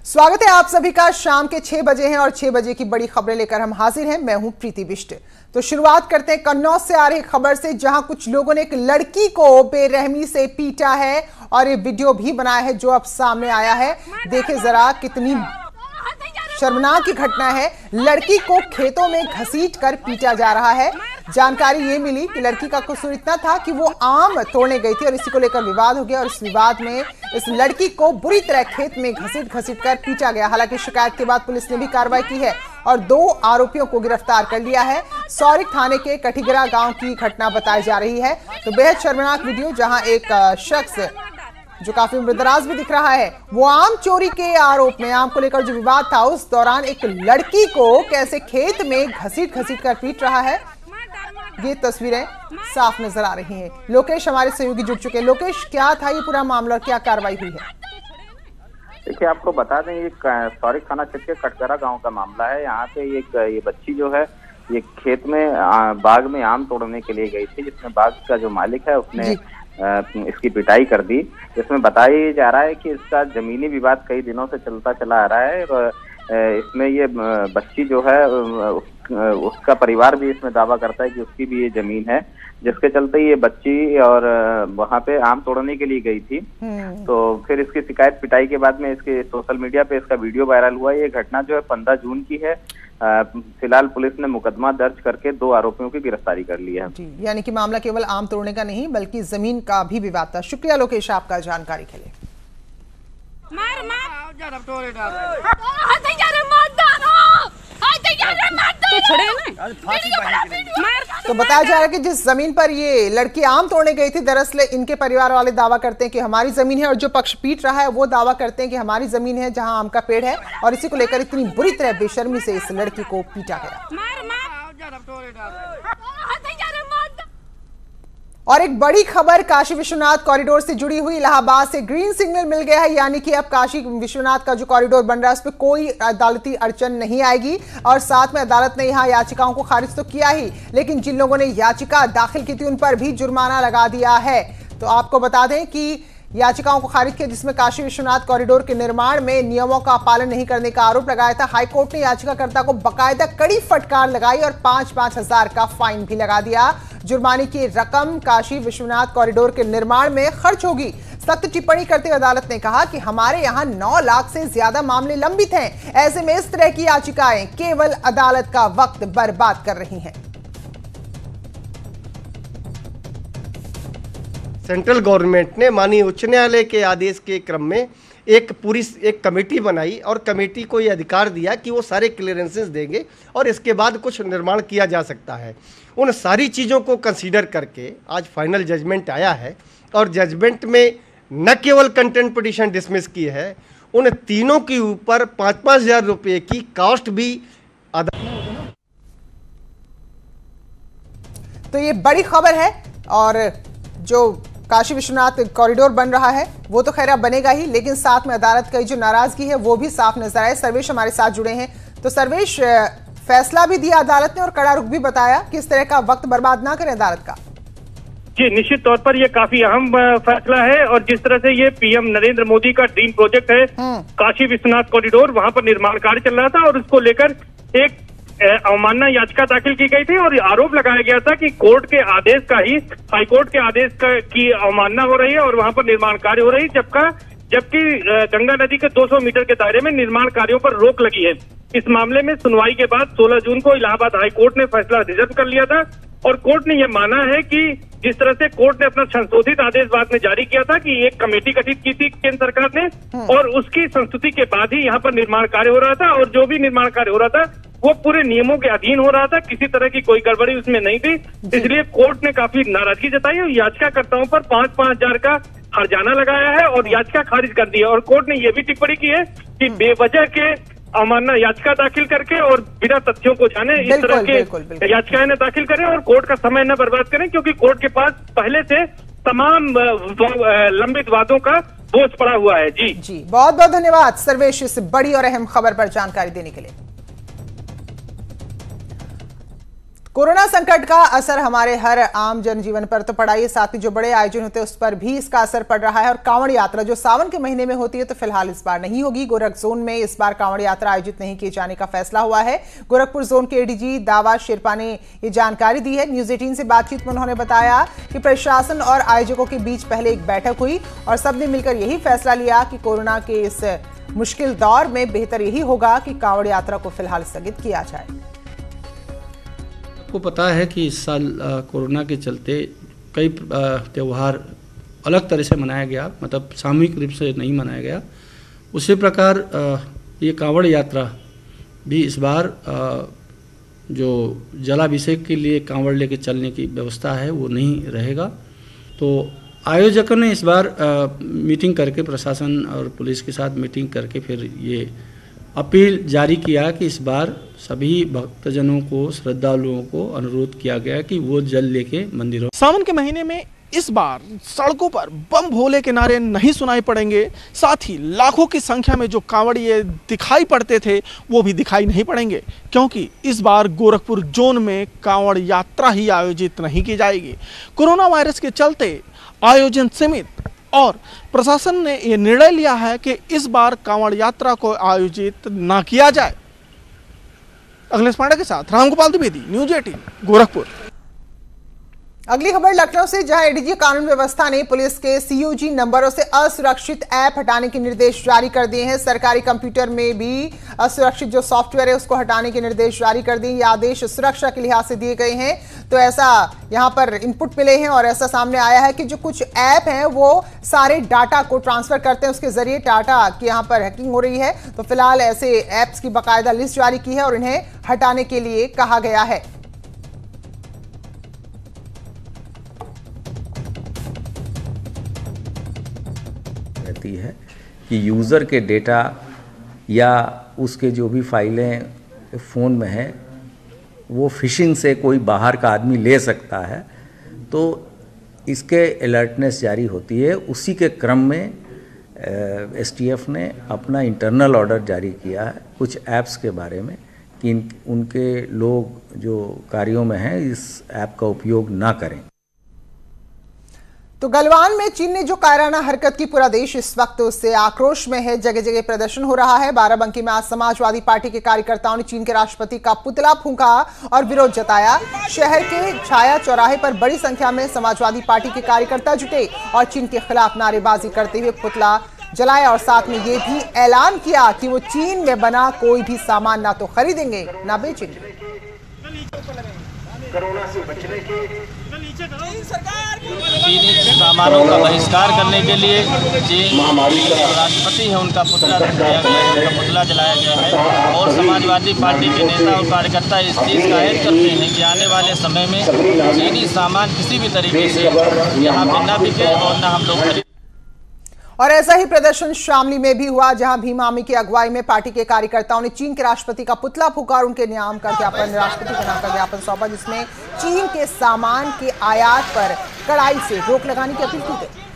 स्वागत है आप सभी का। शाम के 6 बजे हैं और 6 बजे की बड़ी खबरें लेकर हम हाजिर हैं। मैं हूं प्रीति बिष्ट। तो शुरुआत करते हैं कन्नौज से आ रही खबर से, जहां कुछ लोगों ने एक लड़की को बेरहमी से पीटा है और ये वीडियो भी बनाया है जो अब सामने आया है। देखिए जरा कितनी शर्मनाक की घटना है। लड़की को खेतों में घसीट कर पीटा जा रहा है। जानकारी ये मिली कि लड़की का कसूर इतना था कि वो आम तोड़ने गई थी और इसी को लेकर विवाद हो गया और इस विवाद में इस लड़की को बुरी तरह खेत में घसीट कर पीटा गया। हालांकि शिकायत के बाद पुलिस ने भी कार्रवाई की है और 2 आरोपियों को गिरफ्तार कर लिया है। सौरिक थाने के कठिगरा गांव की घटना बताई जा रही है। तो बेहद शर्मनाक वीडियो, जहां एक शख्स जो काफी उम्रदराज भी दिख रहा है, वो आम चोरी के आरोप में, आम को लेकर जो विवाद था उस दौरान एक लड़की को कैसे खेत में घसीट कर पीट रहा है, ये तस्वीरें साफ नजर आ रही हैं। लोकेश हमारे सहयोगी जुड़ चुके हैं। लोकेश, क्या था ये पूरा मामला और क्या कार्रवाई हुई है? देखिए, आपको बता दें ये सौरिक थाना क्षेत्र के कटघरा गांव का मामला है। यहाँ पे ये बच्ची जो है ये खेत में बाग में आम तोड़ने के लिए गई थी, जिसमें बाग का जो मालिक है उसने इसकी पिटाई कर दी। इसमें बताया जा रहा है कि इसका जमीनी विवाद कई दिनों से चलता चला आ रहा है और इसमें ये बच्ची जो है उसका परिवार भी इसमें दावा करता है कि उसकी भी ये जमीन है, जिसके चलते ये बच्ची और वहां पे आम तोड़ने के लिए गई थी। तो फिर इसकी शिकायत पिटाई के बाद में इसके सोशल मीडिया पे इसका वीडियो वायरल हुआ। ये घटना जो है 15 जून की है। फिलहाल पुलिस ने मुकदमा दर्ज करके 2 आरोपियों की गिरफ्तारी कर ली है। यानी कि मामला केवल आम तोड़ने का नहीं बल्कि जमीन का भी विवाद था। शुक्रिया लोकेश आपका जानकारी के लिए। तो बताया जा रहा है कि जिस जमीन पर ये लड़की आम तोड़ने गई थी, दरअसल इनके परिवार वाले दावा करते हैं कि हमारी जमीन है और जो पक्ष पीट रहा है वो दावा करते हैं कि हमारी जमीन है जहां आम का पेड़ है और इसी को लेकर इतनी बुरी तरह बेशर्मी से इस लड़की को पीटा गया। और एक बड़ी खबर काशी विश्वनाथ कॉरिडोर से जुड़ी हुई। इलाहाबाद से ग्रीन सिग्नल मिल गया है, यानी कि अब काशी विश्वनाथ का जो कॉरिडोर बन रहा है उस पर कोई अदालती अड़चन नहीं आएगी। और साथ में अदालत ने यहां याचिकाओं को खारिज तो किया ही, लेकिन जिन लोगों ने याचिका दाखिल की थी उन पर भी जुर्माना लगा दिया है। तो आपको बता दें कि याचिकाओं को खारिज किया जिसमें काशी विश्वनाथ कॉरिडोर के निर्माण में नियमों का पालन नहीं करने का आरोप लगाया था। हाईकोर्ट ने याचिकाकर्ता को बकायदा कड़ी फटकार लगाई और 5-5 हजार का फाइन भी लगा दिया। जुर्माने की रकम काशी विश्वनाथ कॉरिडोर के निर्माण में खर्च होगी। सख्त टिप्पणी करते हुए अदालत ने कहा कि हमारे यहां 9 लाख से ज्यादा मामले लंबित हैं। ऐसे में इस तरह की याचिकाएं केवल अदालत का वक्त बर्बाद कर रही हैं। सेंट्रल गवर्नमेंट ने माननीय उच्च न्यायालय के आदेश के क्रम में एक कमेटी बनाई और कमेटी को ये अधिकार दिया कि वो सारे क्लियरेंसेस देंगे और इसके बाद कुछ निर्माण किया जा सकता है। उन सारी चीज़ों को कंसीडर करके आज फाइनल जजमेंट आया है और जजमेंट में न केवल कंटेम्प्ट पिटीशन डिसमिस की है, उन तीनों के ऊपर 5-5 हजार रुपये की कॉस्ट भी अदा। तो ये बड़ी खबर है और जो काशी विश्वनाथ कॉरिडोर बन रहा है वो तो खैर बनेगा ही, लेकिन साथ में अदालत की जो नाराजगी है वो भी साफ नजर आए। सर्वेश हमारे साथ जुड़े हैं। तो सर्वेश, फैसला भी दिया अदालत ने और कड़ा रुख भी बताया कि इस तरह का वक्त बर्बाद ना करें अदालत का। जी, निश्चित तौर पर ये काफी अहम फैसला है और जिस तरह से ये पीएम नरेंद्र मोदी का ड्रीम प्रोजेक्ट है काशी विश्वनाथ कॉरिडोर, वहां पर निर्माण कार्य चल रहा था और उसको लेकर एक अवमानना याचिका दाखिल की गई थी और आरोप लगाया गया था कि कोर्ट के आदेश का ही, हाईकोर्ट के आदेश की अवमानना हो रही है और वहां पर निर्माण कार्य हो रही है, जबकि गंगा नदी के 200 मीटर के दायरे में निर्माण कार्यों पर रोक लगी है। इस मामले में सुनवाई के बाद 16 जून को इलाहाबाद हाईकोर्ट ने फैसला रिजर्व कर लिया था और कोर्ट ने यह माना है कि जिस तरह से कोर्ट ने अपना संशोधित आदेश बाद में जारी किया था कि एक कमेटी गठित की थी केंद्र सरकार ने और उसकी संस्तुति के बाद ही यहाँ पर निर्माण कार्य हो रहा था और जो भी निर्माण कार्य हो रहा था वो पूरे नियमों के अधीन हो रहा था, किसी तरह की कोई गड़बड़ी उसमें नहीं थी। इसलिए कोर्ट ने काफी नाराजगी जताई और याचिकाकर्ताओं पर 5-5 हजार का हर्जाना लगाया है और याचिका खारिज कर दी है। और कोर्ट ने यह भी टिप्पणी की है कि बेवजह के अवमानना याचिका दाखिल करके और बिना तथ्यों को जाने इस तरह के याचिकाएं न दाखिल करें और कोर्ट का समय न बर्बाद करें, क्योंकि कोर्ट के पास पहले से तमाम लंबित वादों का बोझ पड़ा हुआ है। जी बहुत बहुत धन्यवाद सर्वेश इस बड़ी और अहम खबर पर जानकारी देने के लिए। कोरोना संकट का असर हमारे हर आम जनजीवन पर तो पड़ा ही, साथ ही जो बड़े आयोजन होते हैं उस पर भी इसका असर पड़ रहा है। और कांवड़ यात्रा जो सावन के महीने में होती है तो फिलहाल इस बार नहीं होगी। गोरख जोन में इस बार कांवड़ यात्रा आयोजित नहीं किए जाने का फैसला हुआ है। गोरखपुर जोन के एडीजी दावा शेरपा ने ये जानकारी दी है। न्यूज 18 से बातचीत में उन्होंने बताया कि प्रशासन और आयोजकों के बीच पहले एक बैठक हुई और सबने मिलकर यही फैसला लिया कि कोरोना के इस मुश्किल दौर में बेहतर यही होगा कि कांवड़ यात्रा को फिलहाल स्थगित किया जाए। आपको पता है कि इस साल कोरोना के चलते कई त्यौहार अलग तरह से मनाया गया, मतलब सामूहिक रूप से नहीं मनाया गया। उसी प्रकार ये कांवड़ यात्रा भी इस बार जो जलाभिषेक के लिए कांवड़ लेके चलने की व्यवस्था है वो नहीं रहेगा। तो आयोजकों ने इस बार मीटिंग करके प्रशासन और पुलिस के साथ मीटिंग करके फिर ये अपील जारी किया कि इस बार सभी भक्तजनों को, श्रद्धालुओं को अनुरोध किया गया कि वो जल लेके मंदिरों। सावन के महीने में इस बार सड़कों पर बम भोले के नारे नहीं सुनाई पड़ेंगे, साथ ही लाखों की संख्या में जो कांवड़िए दिखाई पड़ते थे वो भी दिखाई नहीं पड़ेंगे, क्योंकि इस बार गोरखपुर जोन में कांवड़ यात्रा ही आयोजित नहीं की जाएगी। कोरोना वायरस के चलते आयोजन सीमित और प्रशासन ने यह निर्णय लिया है कि इस बार कांवड़ यात्रा को आयोजित ना किया जाए। अखिलेश पांडे के साथ रामगोपाल द्विवेदी, न्यूज 18 गोरखपुर। अगली खबर लखनऊ से, जहां एडीजी कानून व्यवस्था ने पुलिस के सीयूजी नंबरों से असुरक्षित ऐप हटाने के निर्देश जारी कर दिए हैं। सरकारी कंप्यूटर में भी असुरक्षित जो सॉफ्टवेयर है उसको हटाने के निर्देश जारी कर दिए। ये आदेश सुरक्षा के लिहाज से दिए गए हैं। तो ऐसा यहां पर इनपुट मिले हैं और ऐसा सामने आया है कि जो कुछ ऐप हैं वो सारे डाटा को ट्रांसफर करते हैं, उसके जरिए डाटा की यहां पर हैकिंग हो रही है। तो फिलहाल ऐसे ऐप्स की बाकायदा लिस्ट जारी की है और इन्हें हटाने के लिए कहा गया है। रहती है कि यूज़र के डेटा या उसके जो भी फाइलें फ़ोन में है वो फिशिंग से कोई बाहर का आदमी ले सकता है, तो इसके अलर्टनेस जारी होती है। उसी के क्रम में एसटीएफ ने अपना इंटरनल ऑर्डर जारी किया है कुछ ऐप्स के बारे में कि उनके लोग जो कार्यों में हैं इस ऐप का उपयोग ना करें। तो गलवान में चीन ने जो कायराना हरकत की, पूरा देश इस वक्त उससे आक्रोश में है। जगह जगह प्रदर्शन हो रहा है। बाराबंकी में आज समाजवादी पार्टी के कार्यकर्ताओं ने चीन के राष्ट्रपति का पुतला फूंका और विरोध जताया। शहर के छाया चौराहे पर बड़ी संख्या में समाजवादी पार्टी के कार्यकर्ता जुटे और चीन के खिलाफ नारेबाजी करते हुए पुतला जलाया और साथ में ये भी ऐलान किया कि वो चीन में बना कोई भी सामान ना तो खरीदेंगे ना बेचेंगे। कोरोना से बचने के चीनी सामानों का बहिष्कार करने के लिए चीन राष्ट्रपति है उनका पुतला किया गया है, उनका पुतला जलाया गया है। और समाजवादी पार्टी के नेता और कार्यकर्ता इस चीज़ का ऐलान करते हैं कि आने वाले समय में चीनी सामान किसी भी तरीके से यहाँ पे न बिके और न हम लोग खरीदें। और ऐसा ही प्रदर्शन शामली में भी हुआ, जहां भीम आर्मी की अगुवाई में पार्टी के कार्यकर्ताओं ने चीन के राष्ट्रपति का पुतला फूंका और उनके नाम का ज्ञापन, राष्ट्रपति के नाम का ज्ञापन सौंपा, जिसमें चीन के सामान के आयात पर कड़ाई से रोक लगाने की अपील की गई।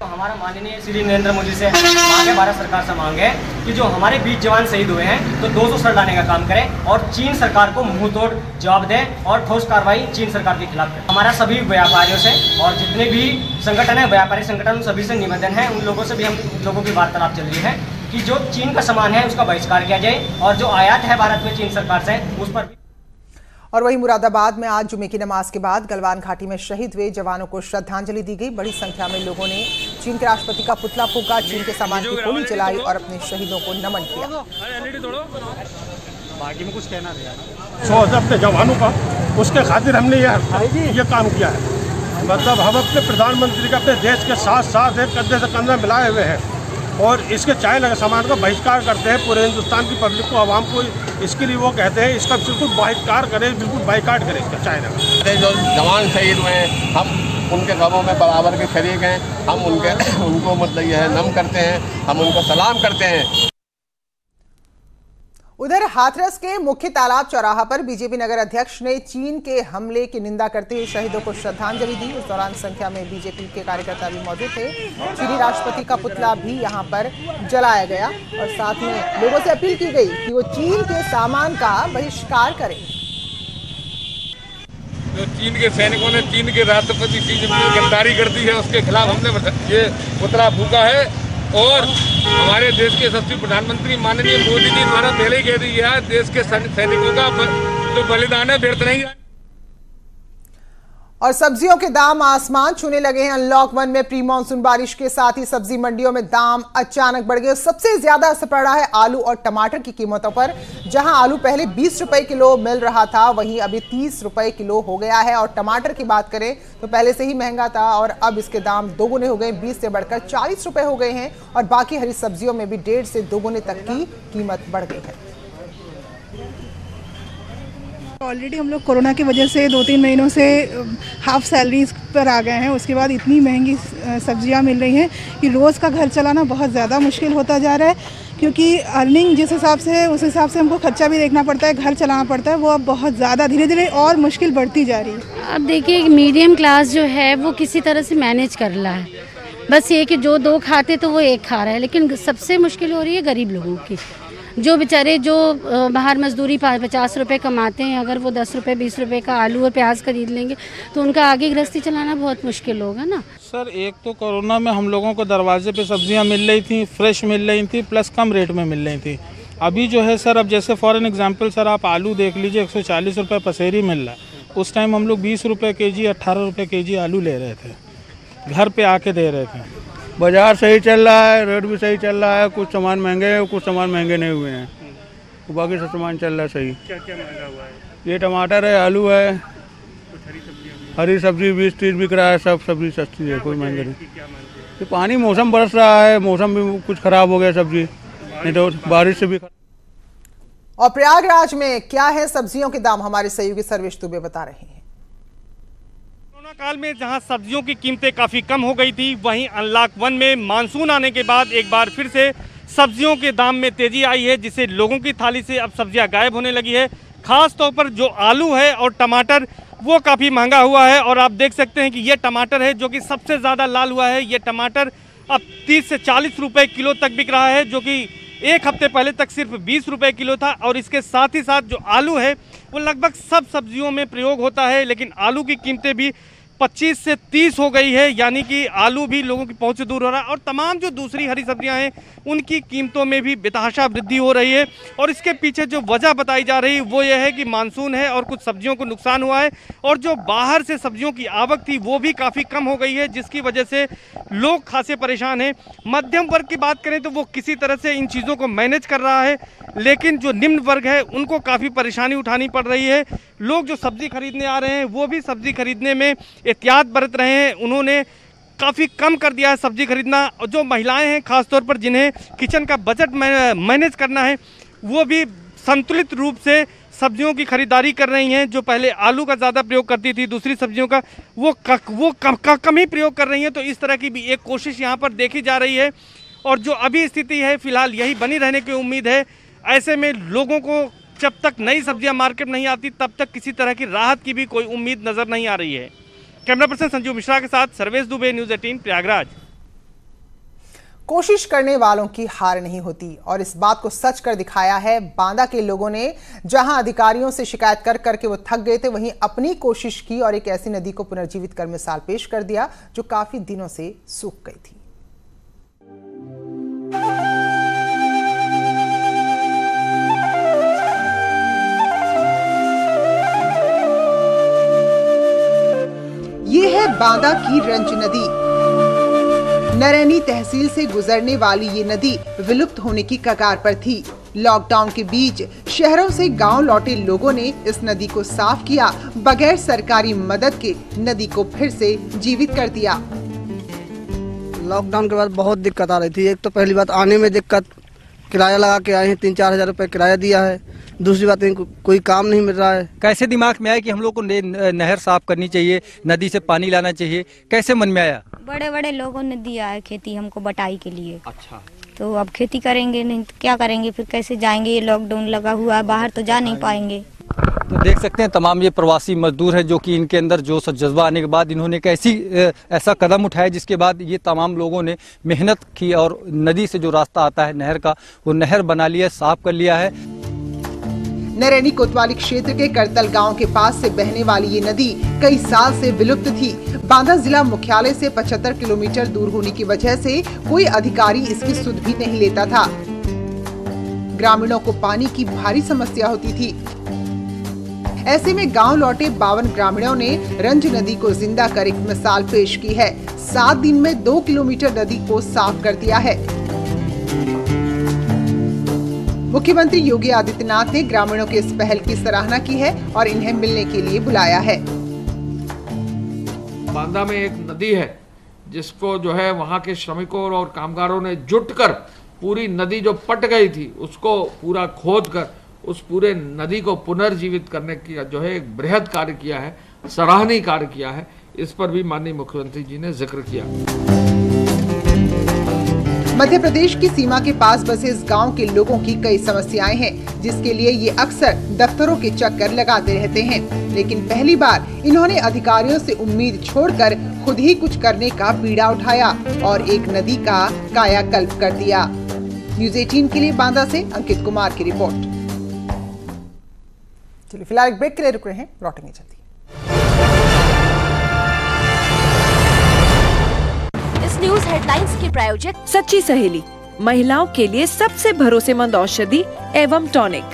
हमारा माननीय श्री नरेंद्र मोदी से मांग है, भारत सरकार से मांग है कि जो हमारे 20 जवान शहीद हुए हैं तो 200 सर डालने का काम करें और चीन सरकार को मुंह तोड़ जवाब दें और ठोस कार्रवाई चीन सरकार के खिलाफ करें। हमारा सभी व्यापारियों से और जितने भी संगठन है, व्यापारी संगठन, सभी से निवेदन है, उन लोगों से भी हम लोगों की वार्तालाप चल रही है कि जो चीन का सामान है उसका बहिष्कार किया जाए और जो आयात है भारत में चीन सरकार से उस पर। और वहीं मुरादाबाद में आज जुमे की नमाज के बाद गलवान घाटी में शहीद हुए जवानों को श्रद्धांजलि दी गई। बड़ी संख्या में लोगों ने चीन के राष्ट्रपति का पुतला फूंका, चीन के सामान की गोली चलाई और अपने शहीदों को नमन किया। बाकी में कुछ कहना नहीं, अपने जवानों का उसके खातिर हमने ये काम किया है। मतलब हम अपने प्रधानमंत्री का अपने देश के साथ साथ एक कंधे से कंधा मिलाए हुए हैं और इसके चाय लगे सामान का बहिष्कार करते हैं। पूरे हिंदुस्तान की पब्लिक को, आवाम को इसके लिए वो कहते हैं इसका बिल्कुल बहिष्कार करें, बिल्कुल बाइकाट करें इसका चाय लगा। जो जवान शहीद हुए हैं हम उनके गमों में बराबर के शरीक हैं। हम उनको मतलब यह नम करते हैं, हम उनको सलाम करते हैं। उधर हाथरस के मुख्य तालाब चौराहा पर बीजेपी नगर अध्यक्ष ने चीन के हमले की निंदा करते हुए शहीदों को श्रद्धांजलि दी। इस दौरान संख्या में बीजेपी के कार्यकर्ता भी मौजूद थे। चीनी राष्ट्रपति का पुतला भी यहां पर जलाया गया और साथ में लोगों से अपील की गई कि वो चीन के सामान का बहिष्कार करें। जो चीन के सैनिकों ने चीन के राष्ट्रपति शी जिनपिंग की गद्दारी कर दी है, उसके खिलाफ हमने ये पुतला फूंका है और हमारे देश के यशस्वी प्रधानमंत्री माननीय मोदी जी द्वारा पहले ही कह दी है, देश के सैनिकों का जो बलिदान है व्यर्थ नहीं है। और सब्जियों के दाम आसमान छूने लगे हैं। अनलॉक 1 में प्री मानसून बारिश के साथ ही सब्जी मंडियों में दाम अचानक बढ़ गए। सबसे ज्यादा असर पड़ रहा है आलू और टमाटर की कीमतों पर। जहां आलू पहले 20 रुपए किलो मिल रहा था, वहीं अभी 30 रुपए किलो हो गया है। और टमाटर की बात करें तो पहले से ही महंगा था और अब इसके दाम दोगुने हो गए, 20 से बढ़कर 40 रुपए हो गए हैं। और बाकी हरी सब्जियों में भी 1.5 से दोगुने तक की कीमत बढ़ गई है। ऑलरेडी हम लोग कोरोना की वजह से 2-3 महीनों से हाफ सैलरीज पर आ गए हैं। उसके बाद इतनी महंगी सब्जियां मिल रही हैं कि रोज़ का घर चलाना बहुत ज़्यादा मुश्किल होता जा रहा है, क्योंकि अर्निंग जिस हिसाब से है उस हिसाब से हमको खर्चा भी देखना पड़ता है, घर चलाना पड़ता है। वो अब बहुत ज़्यादा धीरे धीरे और मुश्किल बढ़ती जा रही है। अब देखिए मीडियम क्लास जो है वो किसी तरह से मैनेज कर रहा है। बस ये कि जो 2 खाते तो वो 1 खा रहा है, लेकिन सबसे मुश्किल हो रही है गरीब लोगों की। जो बेचारे जो बाहर मजदूरी 50 रुपए कमाते हैं, अगर वो 10 रुपए 20 रुपए का आलू और प्याज खरीद लेंगे तो उनका आगे गृहस्थी चलाना बहुत मुश्किल होगा ना। सर एक तो कोरोना में हम लोगों को दरवाजे पे सब्जियां मिल रही थी, फ्रेश मिल रही थी, प्लस कम रेट में मिल रही थी। अभी जो है सर, अब जैसे फॉर एन एग्जांपल सर आप आलू देख लीजिए, 140 रुपये पसेरी मिल रहा है। उस टाइम हम लोग 20 रुपये केजी 18 रुपये केजी आलू ले रहे थे, घर पे आके दे रहे थे। बाजार सही चल रहा है, रेट भी सही चल रहा है। कुछ सामान महंगे हैं, कुछ सामान महंगे नहीं हुए हैं, तो बाकी सब सामान चल रहा है सही। क्या क्या महंगा हुआ है? ये टमाटर है, आलू है, हरी सब्जी 20-30 बिक रहा है। सब सब्जी सस्ती है, कोई महंगी नहीं। ये पानी मौसम बरस रहा है, मौसम भी कुछ खराब हो गया सब्जी, नहीं तो बारिश से भी। और प्रयागराज में क्या है सब्जियों के दाम, हमारे सहयोगी सर्वेश दुबे बता रहे हैं। कोरोना काल में जहां सब्जियों की कीमतें काफ़ी कम हो गई थी, वहीं अनलॉक 1 में मानसून आने के बाद एक बार फिर से सब्जियों के दाम में तेज़ी आई है, जिससे लोगों की थाली से अब सब्जियां गायब होने लगी है। ख़ास तौर पर जो आलू है और टमाटर वो काफ़ी महंगा हुआ है। और आप देख सकते हैं कि ये टमाटर है जो कि सबसे ज़्यादा लाल हुआ है। ये टमाटर अब 30 से 40 रुपये किलो तक बिक रहा है, जो कि एक हफ्ते पहले तक सिर्फ 20 रुपये किलो था। और इसके साथ ही साथ जो आलू है वो लगभग सब सब्जियों में प्रयोग होता है, लेकिन आलू की कीमतें भी 25 से 30 हो गई है, यानी कि आलू भी लोगों की पहुंच से दूर हो रहा है। और तमाम जो दूसरी हरी सब्जियां हैं उनकी कीमतों में भी बेतहाशा वृद्धि हो रही है। और इसके पीछे जो वजह बताई जा रही है वो ये है कि मानसून है और कुछ सब्जियों को नुकसान हुआ है, और जो बाहर से सब्जियों की आवक थी वो भी काफ़ी कम हो गई है, जिसकी वजह से लोग खासे परेशान हैं। मध्यम वर्ग की बात करें तो वो किसी तरह से इन चीज़ों को मैनेज कर रहा है, लेकिन जो निम्न वर्ग है उनको काफ़ी परेशानी उठानी पड़ रही है। लोग जो सब्जी खरीदने आ रहे हैं वो भी सब्जी खरीदने में एहतियात बरत रहे हैं। उन्होंने काफ़ी कम कर दिया है सब्जी खरीदना। और जो महिलाएं हैं खासतौर पर जिन्हें किचन का बजट मैनेज करना है, वो भी संतुलित रूप से सब्जियों की खरीदारी कर रही हैं। जो पहले आलू का ज़्यादा प्रयोग करती थी, दूसरी सब्जियों का वो कम ही प्रयोग कर रही हैं। तो इस तरह की भी एक कोशिश यहाँ पर देखी जा रही है। और जो अभी स्थिति है फिलहाल यही बनी रहने की उम्मीद है। ऐसे में लोगों को जब तक नई सब्जियां मार्केट नहीं आती तब तक किसी तरह की राहत की भी कोई उम्मीद नजर नहीं आ रही है। कैमरा पर्सन संजीव मिश्रा के साथ सर्वेश दुबे, न्यूज़ 18 प्रयागराज। कोशिश करने वालों की हार नहीं होती, और इस बात को सच कर दिखाया है बांदा के लोगों ने। जहां अधिकारियों से शिकायत कर करके वो थक गए थे, वहीं अपनी कोशिश की और एक ऐसी नदी को पुनर्जीवित कर मिसाल पेश कर दिया जो काफी दिनों से सूख गई थी। ये है बांदा की रंज नदी। नरैनी तहसील से गुजरने वाली ये नदी विलुप्त होने की कगार पर थी। लॉकडाउन के बीच शहरों से गांव लौटे लोगों ने इस नदी को साफ किया, बगैर सरकारी मदद के नदी को फिर से जीवित कर दिया। लॉकडाउन के बाद बहुत दिक्कत आ रही थी। एक तो पहली बात आने में दिक्कत, किराया लगा के आए हैं, 3-4 हज़ार रुपये किराया दिया है। दूसरी बात कोई काम नहीं मिल रहा है। कैसे दिमाग में आया कि हम लोग को नहर साफ करनी चाहिए, नदी से पानी लाना चाहिए, कैसे मन में आया? बड़े बड़े लोगों ने दिया है खेती हमको बटाई के लिए। अच्छा, तो अब खेती करेंगे, नहीं तो क्या करेंगे, फिर कैसे जाएंगे, ये लॉकडाउन लगा हुआ है, बाहर तो जा नहीं पाएंगे। तो देख सकते हैं तमाम ये प्रवासी मजदूर हैं जो कि इनके अंदर जोश और जज्बा आने के बाद इन्होंने एक ऐसा कदम उठाया जिसके बाद ये तमाम लोगों ने मेहनत की और नदी से जो रास्ता आता है नहर का, वो नहर बना लिया, साफ कर लिया है। नरैनी कोतवाली क्षेत्र के करतल गांव के पास से बहने वाली ये नदी कई साल से विलुप्त थी। बांदा जिला मुख्यालय से 75 किलोमीटर दूर होने की वजह से कोई अधिकारी इसकी सुध भी नहीं लेता था। ग्रामीणों को पानी की भारी समस्या होती थी। ऐसे में गांव लौटे 52 ग्रामीणों ने रंज नदी को जिंदा कर एक मिसाल पेश की है। 7 दिन में 2 किलोमीटर नदी को साफ कर दिया है। मुख्यमंत्री योगी आदित्यनाथ ने ग्रामीणों की इस पहल की सराहना की है और इन्हें मिलने के लिए बुलाया है। बांदा में एक नदी है जिसको जो है वहाँ के श्रमिकों और कामगारों ने जुटकर पूरी नदी जो पट गई थी उसको पूरा खोद कर उस पूरे नदी को पुनर्जीवित करने की जो है एक बृहद कार्य किया है, सराहनीय कार्य किया है। इस पर भी माननीय मुख्यमंत्री जी ने जिक्र किया। मध्य प्रदेश की सीमा के पास बसे इस गांव के लोगों की कई समस्याएं हैं, जिसके लिए ये अक्सर दफ्तरों के चक्कर लगाते रहते हैं। लेकिन पहली बार इन्होंने अधिकारियों से उम्मीद छोड़कर खुद ही कुछ करने का बीड़ा उठाया और एक नदी का कायाकल्प कर दिया। न्यूज़ 18 के लिए बांदा से अंकित कुमार की रिपोर्ट। चलिए फिलहाल एक ब्रेक के लिए रुक रहे हैं, लौटेंगे जल्दी। इस न्यूज हेडलाइंस के प्रायोजक सच्ची सहेली, महिलाओं के लिए सबसे भरोसेमंद औषधि एवं टॉनिक।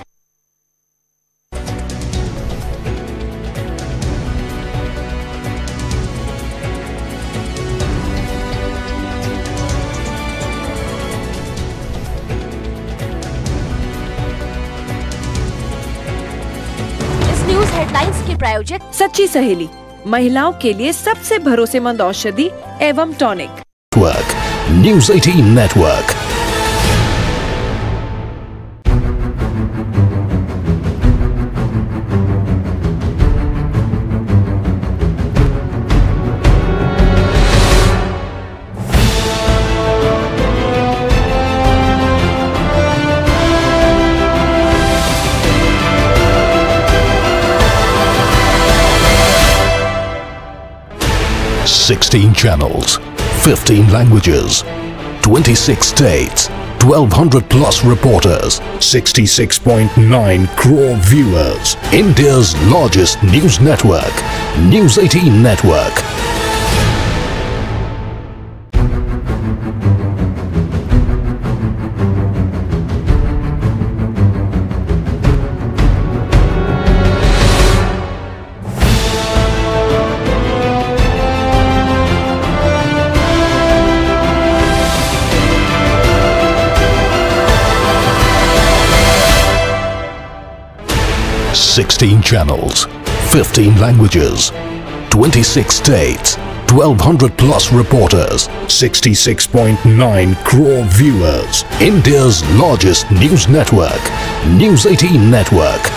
न्यूज हेडलाइंस के प्रायोजक सच्ची सहेली, महिलाओं के लिए सबसे भरोसेमंद औषधि एवं tonic. News 18 network. Sixteen channels, 15 languages, 26 states, 1200 plus reporters, 66.9 crore viewers. India's largest news network, News 18 Network. Sixteen channels, 15 languages, 26 states, 1200 plus reporters, 66.9 crore viewers. India's largest news network, News 18 Network.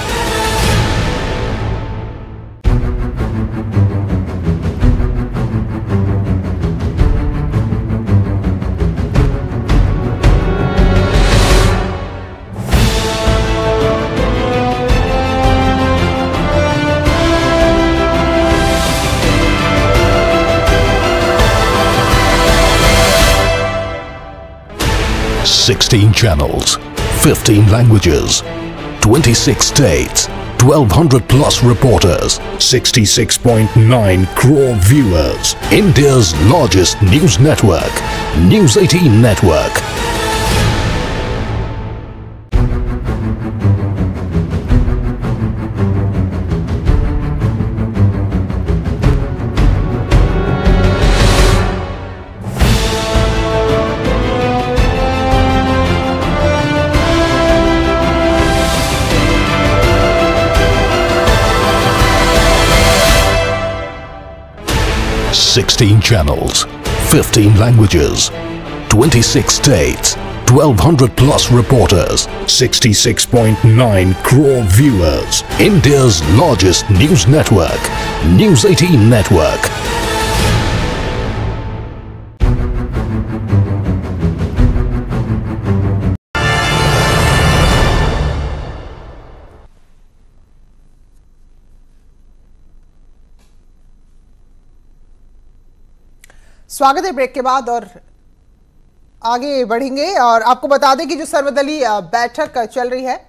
Sixteen channels, 15 languages, 26 states, 1200 plus reporters, 66.9 crore viewers. India's largest news network, News 18 Network. Sixteen channels, 15 languages, 26 states, 1200 plus reporters, 66.9 crore viewers. India's largest news network, News 18 Network. स्वागत है break के बाद और आगे बढ़ेंगे और आपको बता दें कि जो सर्वदलीय बैठक चल रही है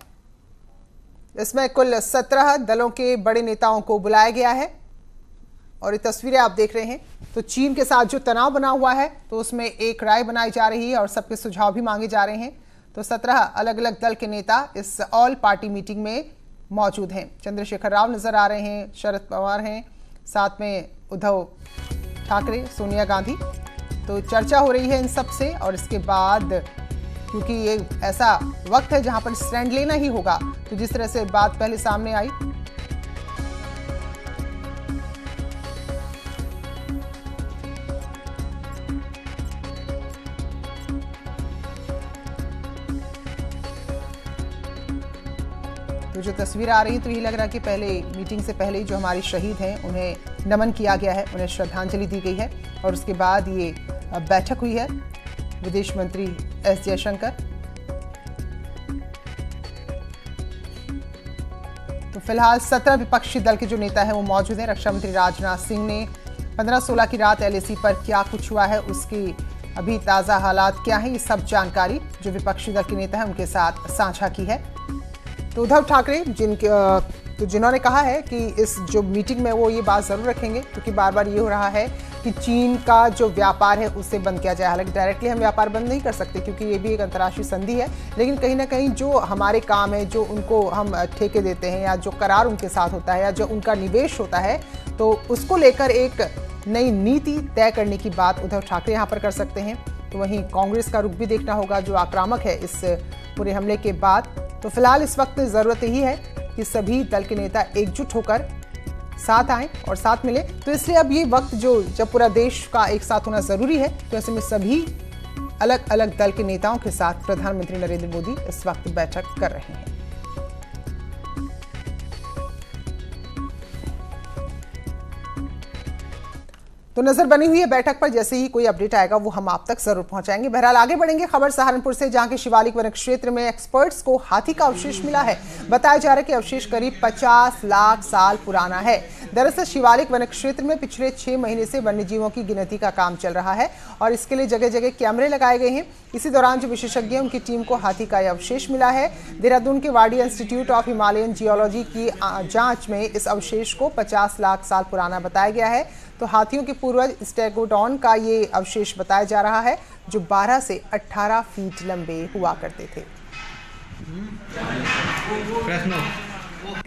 इसमें कुल 17 दलों के बड़े नेताओं को बुलाया गया है और ये तस्वीरें आप देख रहे हैं। तो चीन के साथ जो तनाव बना हुआ है तो उसमें एक राय बनाई जा रही है और सबके सुझाव भी मांगे जा रहे हैं। तो 17 अलग अलग दल के नेता इस ऑल पार्टी मीटिंग में मौजूद हैं। चंद्रशेखर राव नजर आ रहे हैं, शरद पवार हैं, साथ में उद्धव ठाकरे, सोनिया गांधी। तो चर्चा हो रही है इन सब से और इसके बाद क्योंकि ये ऐसा वक्त है जहां पर स्टैंड लेना ही होगा, तो जिस तरह से बात पहले सामने आई तो जो तस्वीर आ रही तो यही लग रहा है कि पहले मीटिंग से पहले जो हमारे शहीद हैं उन्हें नमन किया गया है, उन्हें श्रद्धांजलि दी गई है और उसके बाद ये बैठक हुई है। विदेश मंत्री एस जयशंकर, तो फिलहाल 17 विपक्षी दल के जो नेता हैं वो मौजूद हैं। रक्षा मंत्री राजनाथ सिंह ने 15-16 की रात LAC पर क्या कुछ हुआ है, उसकी अभी ताज़ा हालात क्या है, ये सब जानकारी जो विपक्षी दल के नेता हैं उनके साथ साझा की है। तो उद्धव ठाकरे जिन्होंने कहा है कि इस जो मीटिंग में वो ये बात ज़रूर रखेंगे क्योंकि बार बार ये हो रहा है कि चीन का जो व्यापार है उससे बंद किया जाए। हालांकि डायरेक्टली हम व्यापार बंद नहीं कर सकते क्योंकि ये भी एक अंतर्राष्ट्रीय संधि है, लेकिन कहीं ना कहीं जो हमारे काम है, जो उनको हम ठेके देते हैं या जो करार उनके साथ होता है या जो उनका निवेश होता है, तो उसको लेकर एक नई नीति तय करने की बात उद्धव ठाकरे यहाँ पर कर सकते हैं। तो वहीं कांग्रेस का रुख भी देखना होगा जो आक्रामक है इस पूरे हमले के बाद। तो फिलहाल इस वक्त ज़रूरत यही है कि सभी दल के नेता एकजुट होकर साथ आएं और साथ मिले। तो इसलिए अब ये वक्त जब पूरा देश का एक साथ होना ज़रूरी है, तो ऐसे में सभी अलग अलग दल के नेताओं के साथ प्रधानमंत्री नरेंद्र मोदी इस वक्त बैठक कर रहे हैं। तो नजर बनी हुई है बैठक पर, जैसे ही कोई अपडेट आएगा वो हम आप तक जरूर पहुंचाएंगे। बहरहाल आगे बढ़ेंगे। खबर सहारनपुर से, जहां के शिवालिक वन क्षेत्र में एक्सपर्ट्स को हाथी का अवशेष मिला है। बताया जा रहा है कि अवशेष करीब 50 लाख साल पुराना है। दरअसल शिवालिक वन क्षेत्र में पिछले 6 महीने से वन्यजीवों की गिनती का काम चल रहा है और इसके लिए जगह जगह कैमरे लगाए गए हैं। इसी दौरान जो विशेषज्ञ हैं उनकी टीम को हाथी का अवशेष मिला है। देहरादून के Wadia institute of Himalayan geology की जांच में इस अवशेष को 50 लाख साल पुराना बताया गया है। तो हाथियों के पूर्वज स्टेगोडॉन का ये अवशेष बताया जा रहा है जो 12 से 18 फीट लंबे हुआ करते थे।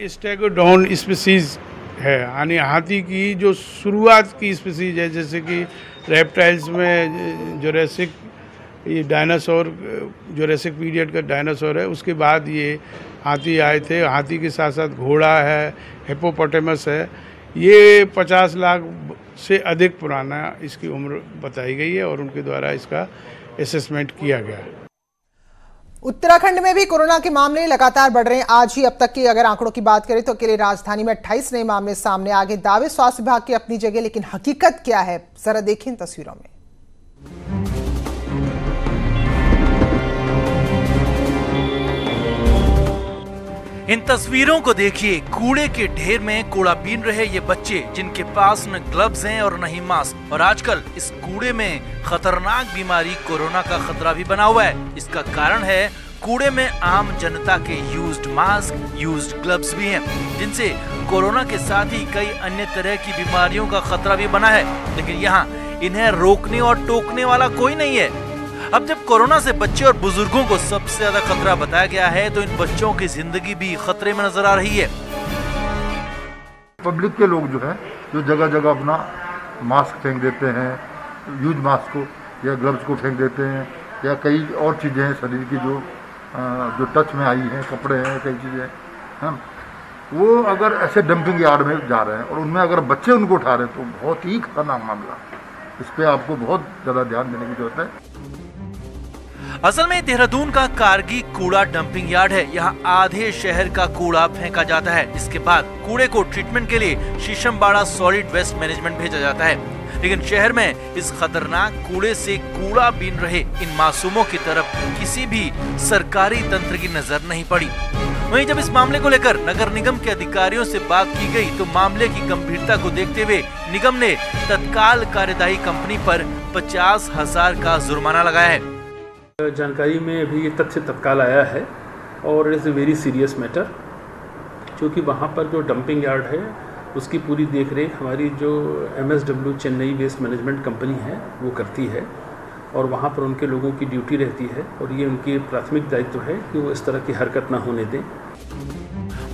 स्टेगोडॉन स्पीसीज है, यानी हाथी की जो शुरुआत की स्पीसीज है, जैसे कि रेप्टाइल्स में जुरासिक ये डायनासोर, जुरासिक पीरियड का डायनासोर है, उसके बाद ये हाथी आए थे। हाथी के साथ साथ घोड़ा है, हिप्पोपोटामस है। ये 50 लाख से अधिक पुराना इसकी उम्र बताई गई है और उनके द्वारा इसका असेसमेंट किया गया है। उत्तराखंड में भी कोरोना के मामले लगातार बढ़ रहे हैं। आज ही अब तक के अगर आंकड़ों की बात करें तो अकेले राजधानी में 28 नए मामले सामने आ गए। दावे स्वास्थ्य विभाग की अपनी जगह, लेकिन हकीकत क्या है जरा देखें तस्वीरों में। इन तस्वीरों को देखिए। कूड़े के ढेर में कूड़ा बीन रहे ये बच्चे, जिनके पास न ग्लव्स हैं और न ही मास्क। और आजकल इस कूड़े में खतरनाक बीमारी कोरोना का खतरा भी बना हुआ है। इसका कारण है कूड़े में आम जनता के यूज्ड मास्क, यूज्ड ग्लव्स भी हैं, जिनसे कोरोना के साथ ही कई अन्य तरह की बीमारियों का खतरा भी बना है। लेकिन यहाँ इन्हें रोकने और टोकने वाला कोई नहीं है। अब जब कोरोना से बच्चे और बुजुर्गों को सबसे ज्यादा खतरा बताया गया है, तो इन बच्चों की जिंदगी भी खतरे में नजर आ रही है। पब्लिक के लोग जो है, जो जगह जगह अपना मास्क फेंक देते हैं, यूज मास्क को या ग्लव्स को फेंक देते हैं, या कई और चीज़ें हैं शरीर की जो टच में आई हैं, कपड़े हैं, कई चीज़ें हैं, वो अगर ऐसे डंपिंग यार्ड में जा रहे हैं और उनमें अगर बच्चे उनको उठा रहे हैं तो बहुत ही खतरनाक मामला। इस पर आपको बहुत ज़्यादा ध्यान देने की जरूरत है। असल में देहरादून का कारगी कूड़ा डंपिंग यार्ड है। यहाँ आधे शहर का कूड़ा फेंका जाता है। इसके बाद कूड़े को ट्रीटमेंट के लिए शीशमबाड़ा सॉलिड वेस्ट मैनेजमेंट भेजा जाता है। लेकिन शहर में इस खतरनाक कूड़े से कूड़ा बीन रहे इन मासूमों की तरफ किसी भी सरकारी तंत्र की नजर नहीं पड़ी। वहीं जब इस मामले को लेकर नगर निगम के अधिकारियों से बात की गई तो मामले की गंभीरता को देखते हुए निगम ने तत्काल कार्यदायी कंपनी पर 50,000 का जुर्माना लगाया है। जानकारी में अभी ये तथ्य तत्काल आया है और it's a very serious matter, क्योंकि वहाँ पर जो डंपिंग यार्ड है उसकी पूरी देखरेख हमारी जो MSW Chennai waste management company है वो करती है और वहाँ पर उनके लोगों की ड्यूटी रहती है और ये उनकी प्राथमिक दायित्व है कि वो इस तरह की हरकत ना होने दें।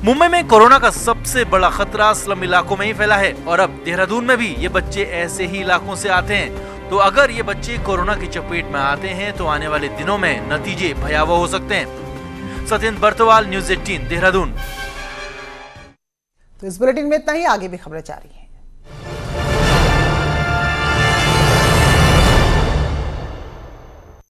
मुंबई में कोरोना का सबसे बड़ा खतरा स्लम इलाकों में ही फैला है और अब देहरादून में भी ये बच्चे ऐसे ही इलाकों से आते हैं। तो अगर ये बच्चे कोरोना की चपेट में आते हैं तो आने वाले दिनों में नतीजे भयावह हो सकते हैं। सत्येंद्र बर्तवाल, न्यूज़ 18 देहरादून। तो इस बुलेटिन में इतना ही, आगे भी खबरें जारी हैं।